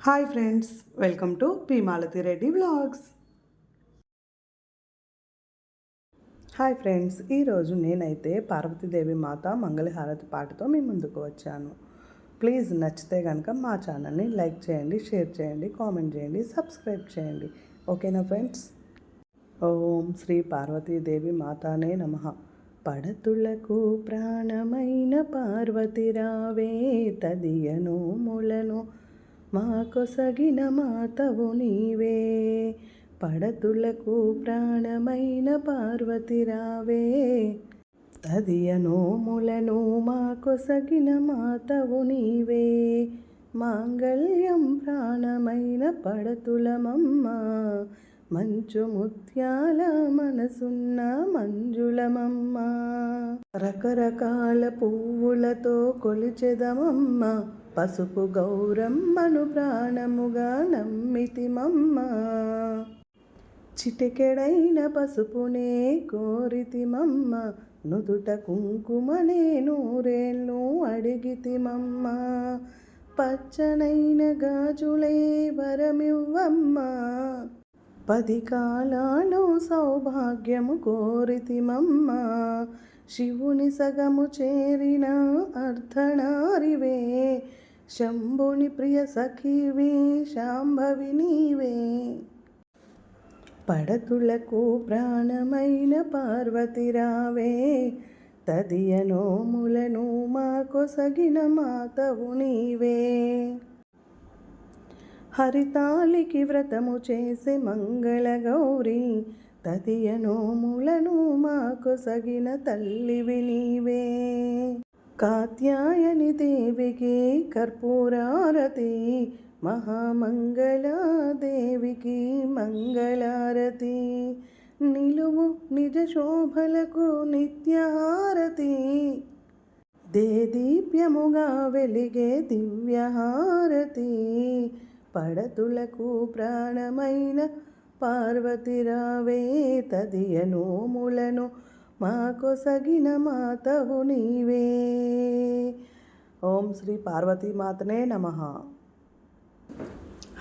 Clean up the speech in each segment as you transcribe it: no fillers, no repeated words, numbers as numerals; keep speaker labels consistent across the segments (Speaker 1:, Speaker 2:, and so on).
Speaker 1: Hi friends, welcome to P Malathi Reddy vlogs. Hi friends, ఈరోజు నేనైతే పార్వతీదేవి మాత మంగళహారతి పాటతో మీ ముందుకు వచ్చాను. ప్లీజ్ నచ్చితే కనుక మా ఛానల్ని లైక్ చేయండి, షేర్ చేయండి, కామెంట్ చేయండి, సబ్స్క్రైబ్ చేయండి. ఓకేనా ఫ్రెండ్స్? ఓం శ్రీ పార్వతీదేవి మాతానే నమః. పడతులకు ప్రాణమైన పార్వతి రావే, తదియను ములను మా కొసగిన మాతవు నీవే. పడతులకు ప్రాణమైన పార్వతి రావే, తదియను ములను మా కొసగిన మాతవు నీవే. మాంగళ్యం ప్రాణమైన పడతులమమ్మ, మంచు ముత్యాల మనసున్న మంజులమమ్మ. రకరకాల పువ్వులతో కొలిచెదమమ్మ, పసుపు గౌరమ్మను ప్రాణముగా నమ్మితిమమ్మ. చిటికెడైన పసుపునే కోరితిమమ్మ, నుదుట కుంకుమనే నూరేళ్ళు అడిగితిమమ్మ. పచ్చనైన గాజులే వరమివ్వమ్మ, 10 కాలాలు సౌభాగ్యము కోరితిమమ్మ. శివుని సగము చేరిన అర్ధనారివే, శంభుని ప్రియ సఖివి శాంభవి నీవే. పడతులకు ప్రాణమైన పార్వతి రావే, తదియనోములను మా కొసగిన మాతవు నీవే. హరితాళికి వ్రతము చేసే మంగళ గౌరీ, తదియనోములను మా కొసగిన తల్లివి నీవే. కాత్యాయని దేవికి కర్పూరారతి, మహామంగళాదేవికి మంగళారతి. నిలువు నిజ శోభలకు నిత్యహారతి, దేదీప్యముగా వెలిగే దివ్యహారతి. పడతులకు ప్రాణమైన పార్వతి రావే, తదియనోములను మా కొసగిన మాతవు నీవే. ఓం శ్రీ పార్వతీమాతనే నమః.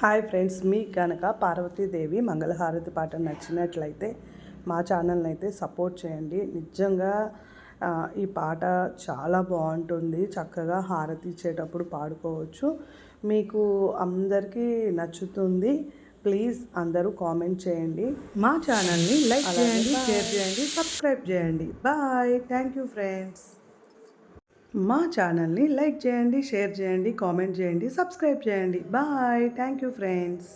Speaker 1: హాయ్ ఫ్రెండ్స్, మీకు కనుక పార్వతీదేవి మంగళహారతి పాట నచ్చినట్లయితే మా ఛానల్ని అయితే సపోర్ట్ చేయండి. నిజంగా ఈ పాట చాలా బాగుంటుంది. చక్కగా హారతి ఇచ్చేటప్పుడు పాడుకోవచ్చు. మీకు అందరికీ నచ్చుతుంది. ప్లీజ్ అందరూ కామెంట్ చేయండి. మా ఛానల్ని లైక్ చేయండి, షేర్ చేయండి, సబ్స్క్రైబ్ చేయండి. బాయ్. Thank you friends. మా ఛానల్ని లైక్ చేయండి, షేర్ చేయండి, కామెంట్ చేయండి, సబ్స్క్రైబ్ చేయండి. బాయ్. Thank you friends.